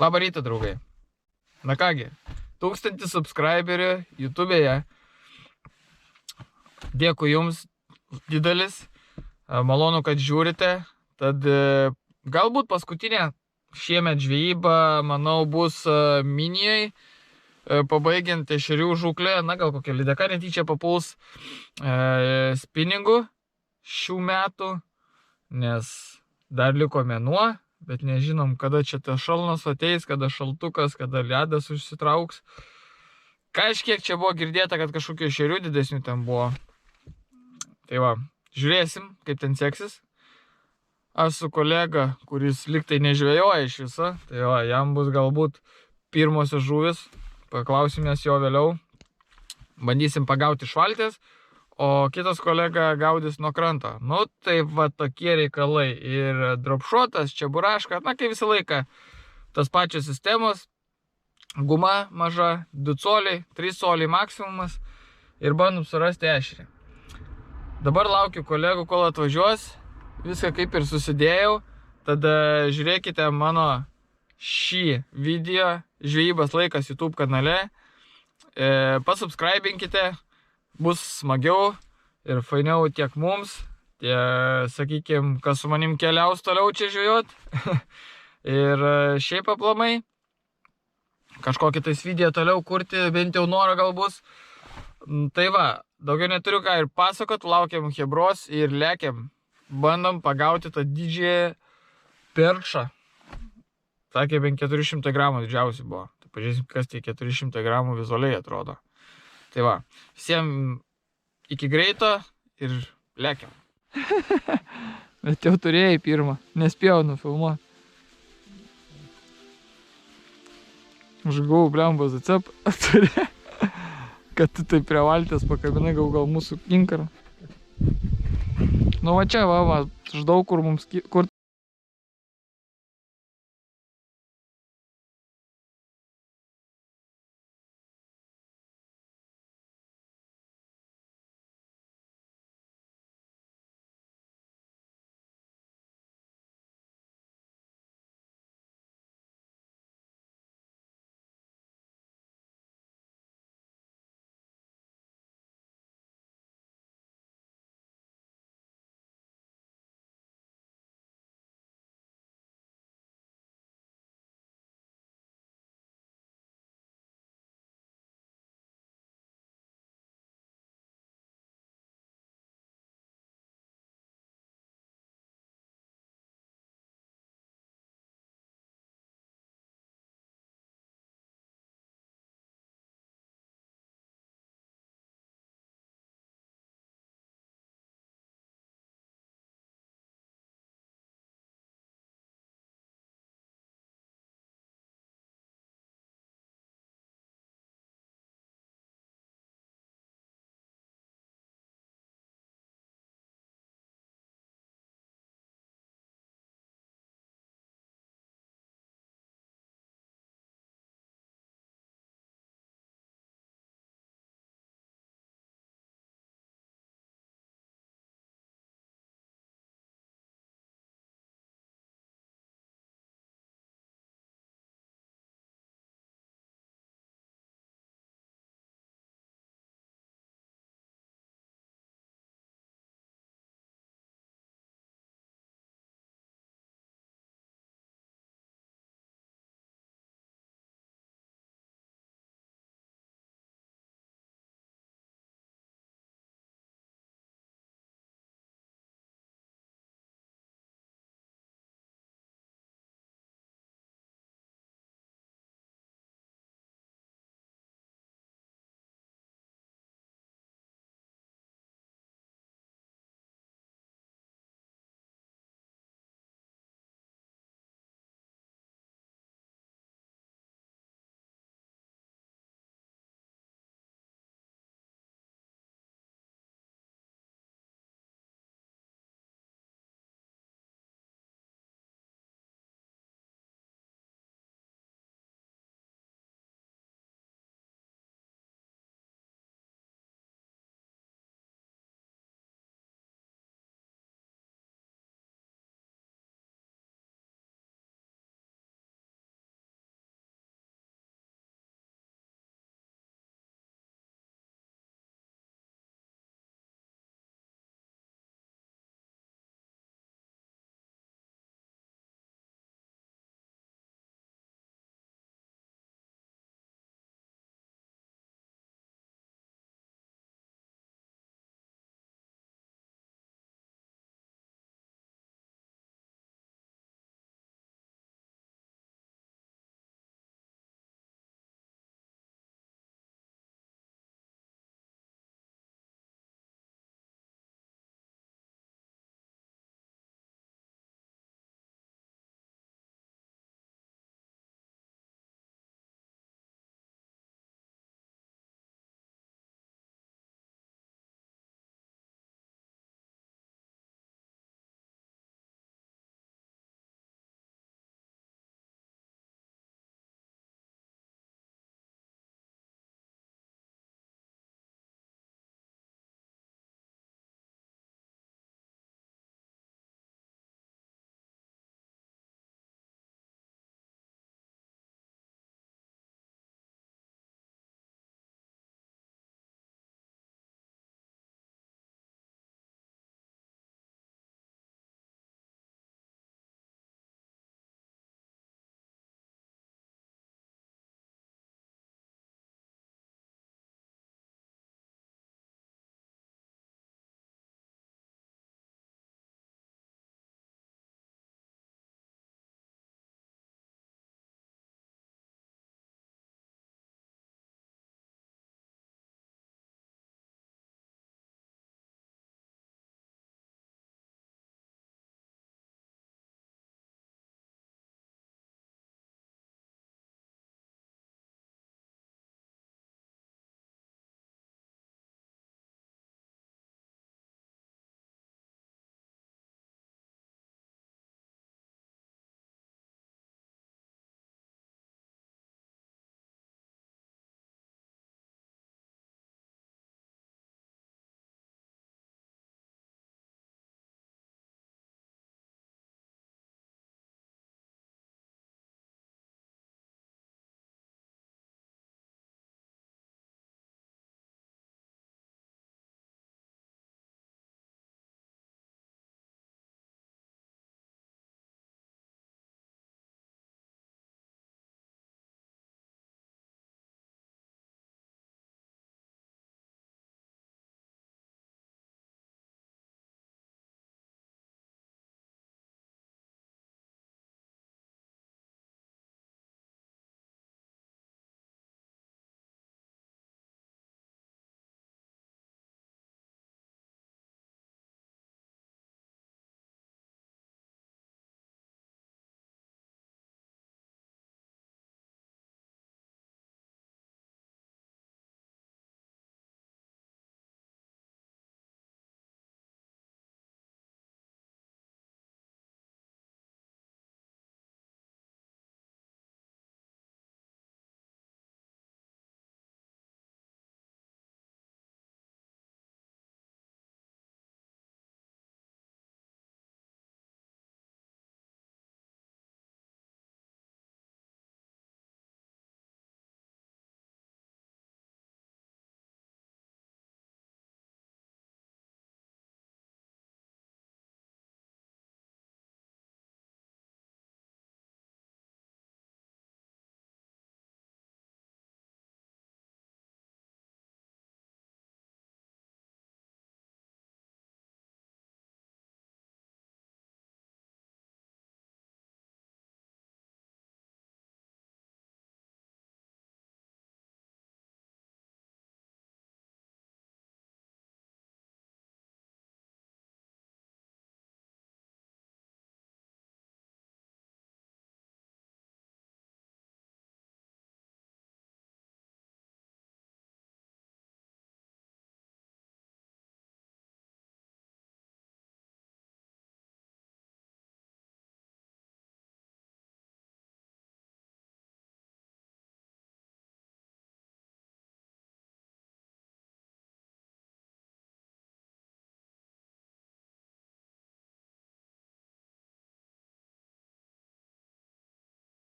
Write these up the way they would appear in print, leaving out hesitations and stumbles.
Labą rytą, draugai. Na kągi, 1000 subscriberių YouTube'e. Dėkui jums didelis. Malonu, kad žiūrite. Tad galbūt paskutinė šiemet žvejyba, manau, bus Minijoj. Pabaigiant ešerių žūklę, na gal kokia lydeka netyčia papuls spinningu šių metų, nes dar liko mėnuo, bet nežinom, kada čia tas šalnas ateis, kada šaltukas, kada ledas užsitrauks. Kažkiek čia buvo girdėta, kad kažkokių ešerių didesnių ten buvo. Tai va, žiūrėsim, kaip ten seksis. Aš su kolega, kuris liktai nežvejoja iš viso, tai va, jam bus galbūt pirmosios žuvis. Paklausimės jo vėliau. Bandysim pagauti iš valties, o kitas kolega gaudys nuo kranto. Nu, tai va tokie reikalai. Ir dropshotas, čia buraška, na, kaip visą laiką. Tas pačios sistemos. Guma maža, 2 coliai, 3 coliai maksimumas. Ir bandom surasti ešerį. Dabar laukiu kolegų, kol atvažiuos. Viską kaip ir susidėjau. Tada žiūrėkite mano šį video, žvejybos laikas YouTube kanale. Pasubscribinkite, bus smagiau ir fainiau tiek mums, tiek, sakykime, kas su manim keliaus toliau čia žvejot. Ir šiaip aplamai, kažkokį tais video toliau kurti, bent jau norą gal bus. Tai va, daugiau neturiu ką ir pasakot, laukiam hebros ir lekiam. Bandom pagauti tą didžiąją perčą. Sakė, bent 400 gramų didžiausiai buvo. Tai pažiūrėsim, kas tie 400 gramų vizualiai atrodo. Tai va, visiems iki greito ir lekiam. Bet jau turėjai pirmą, nespėjau nufilmuoti. Aš gavau blembą zacep, kad tu tai prie valties pakabinai gal mūsų inkarą. Nu va čia, va, aš daug kur mums, kur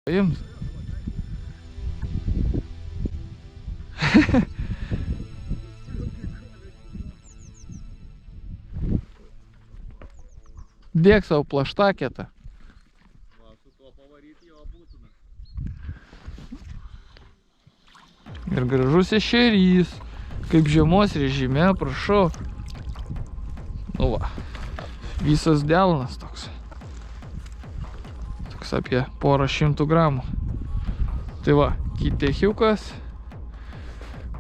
Paims. Dėk savo plaštakėtą. Va, su tuo pavaryti jo būtina. Ir gražus ešerys. Kaip žiemos režime, prašau. Nu va. Visas delnas toks. Toks apie porą 100 gramų. Tai va, kitechiukas.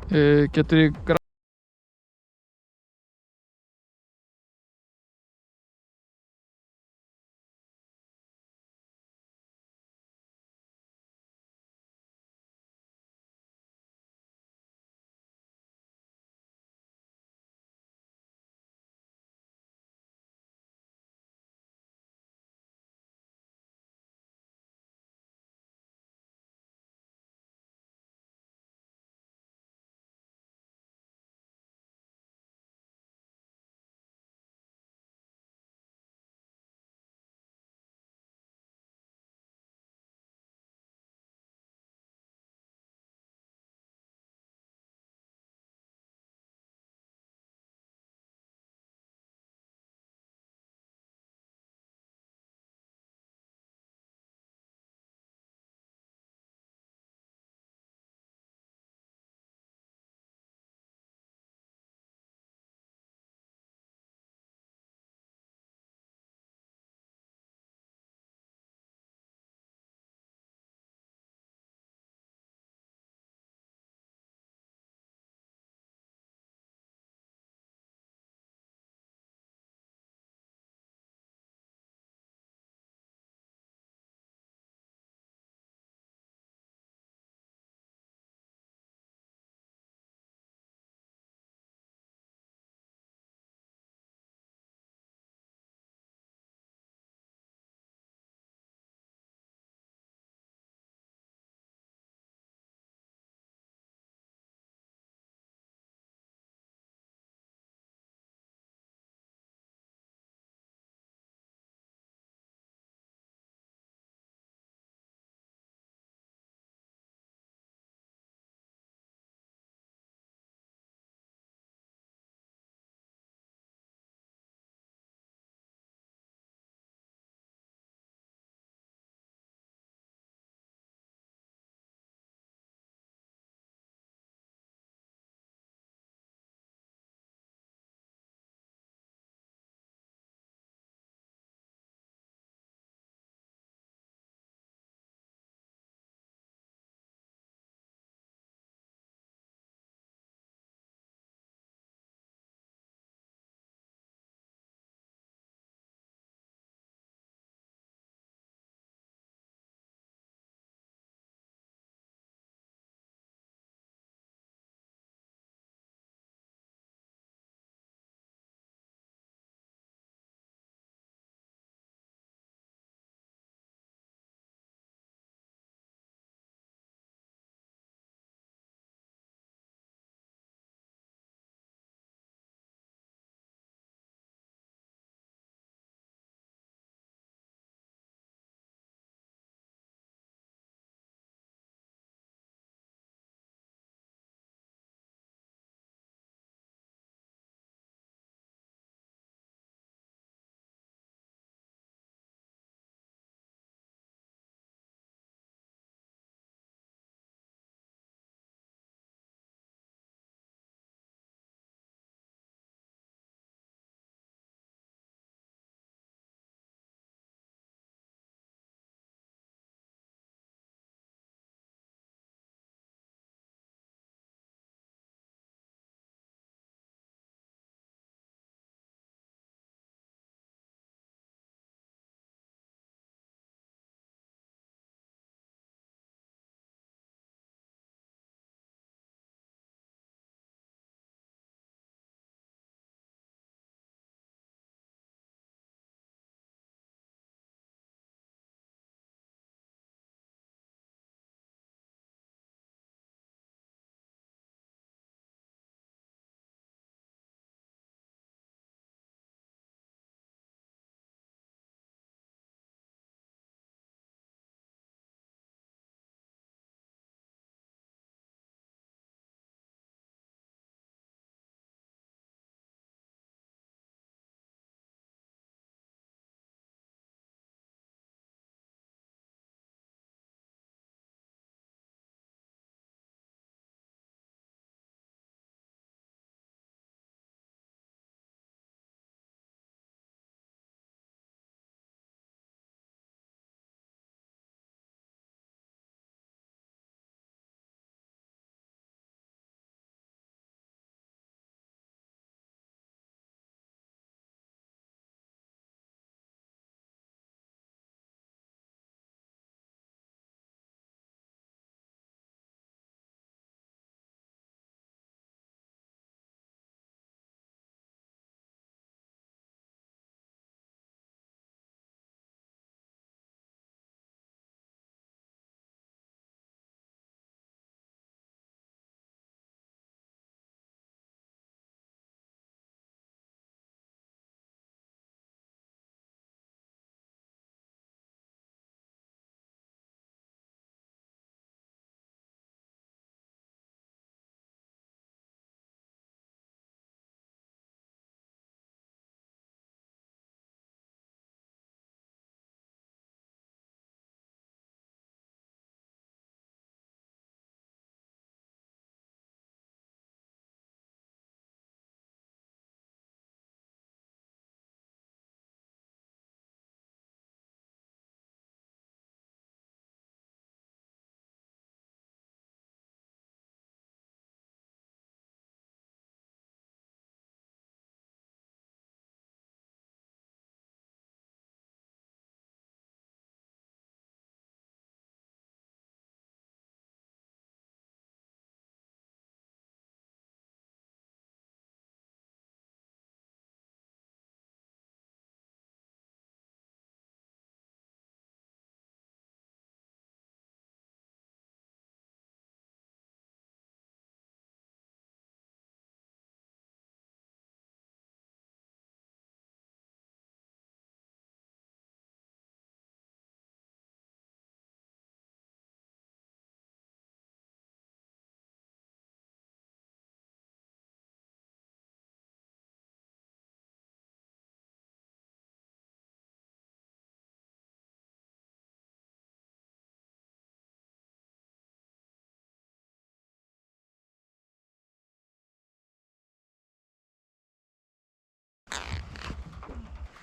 4 gramų.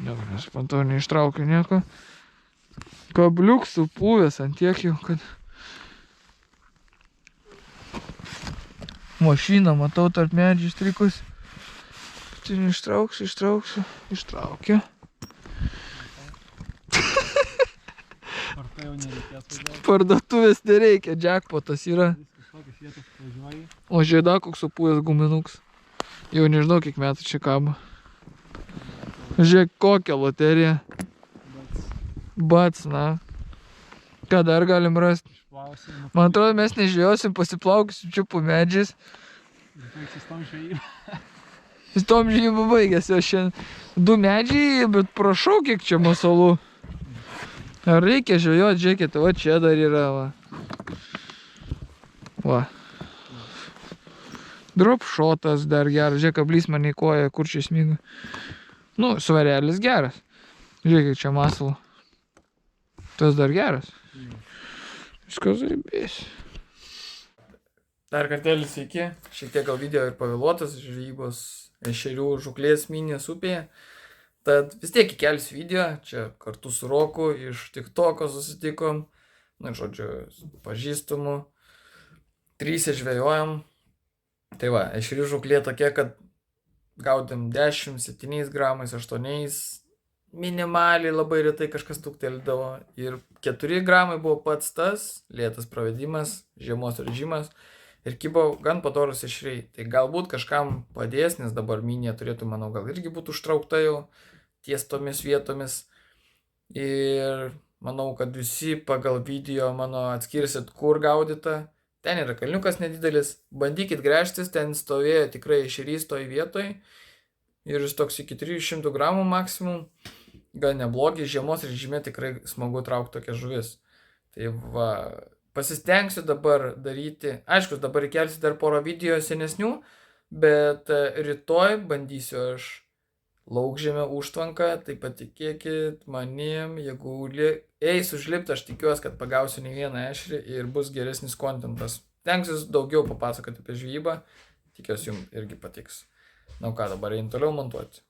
Ne, nes man to neištraukiu nieko. Kabliuk supūvęs ant tiek jau, kad... Mašina, matau, tarp medžių strikus. Tai neištrauksiu, ištraukiu. Ar tai jau nereikės važiuoti? Parduotuvės nereikia, jackpotas yra. Viskas tokias vietas važiuoji. O žieda koks supūvęs guminuks. Jau nežinau, kiek metų čia kabo. Žiūrėk, kokią loteriją. Bats, na. Ką dar galim rasti? Išplausim. Man atrodo, mes nežvėjosim, pasiplaukysim čia po medžiais. Ir baigsis tom žvejybą. Su tom žvejyba baigėsi, o šiandien 2 medžiai, bet prašau, kiek čia masalų. Ar reikia žvejoti, žiūrėkite, va čia dar yra, va. Va. Dropshotas dar geras, žiūrėk, kablys man į koją, kur čia smiga. Nu, svarelis geras. Žiūrėk, čia masalų. Tas dar geras. Viskas zaibės. Dar kartelį sveiki. Šiek tiek gal video ir pavėluotas žvejybos ešerių žuklės minės upėje. Tad vis tiek įkelsiu video. Čia kartu su Roku iš TikToko susitikom. Na, žodžiu, pažįstamų. 3 žvejojam. Tai va, ešerių žuklė tokia, kad gaudėm 10, 7 gramais, 8. Minimaliai labai retai kažkas tukteldavo. Ir 4 gramai buvo pats tas, lėtas pravedimas, žiemos režimas. Ir kibo gan padorus ešeriai. Tai galbūt kažkam padės, nes dabar minė turėtų, manau, gal irgi būtų užtraukta jau ties tomis vietomis. Ir manau, kad visi pagal video mano atskirsit, kur gaudyta. Ten yra kalniukas nedidelis. Bandykit gręžtis, ten stovėjo tikrai ešerys toj vietoj. Ir jis toks iki 300 gramų maksimum. Gan neblogi, žiemos režime tikrai smagu traukti tokias žuvis. Tai va, pasistengsiu dabar daryti, aišku, dabar įkelsiu dar porą video senesnių, bet rytoj bandysiu aš laukžemę užtvanką, tai patikėkit manim, jeigu eis užlipti, aš tikiuosi, kad pagausiu ne vieną ešerį ir bus geresnis kontentas. Tenksiu daugiau papasakoti apie žvejybą, tikiuosi jums irgi patiks. Na ką, dabar einu toliau montuoti.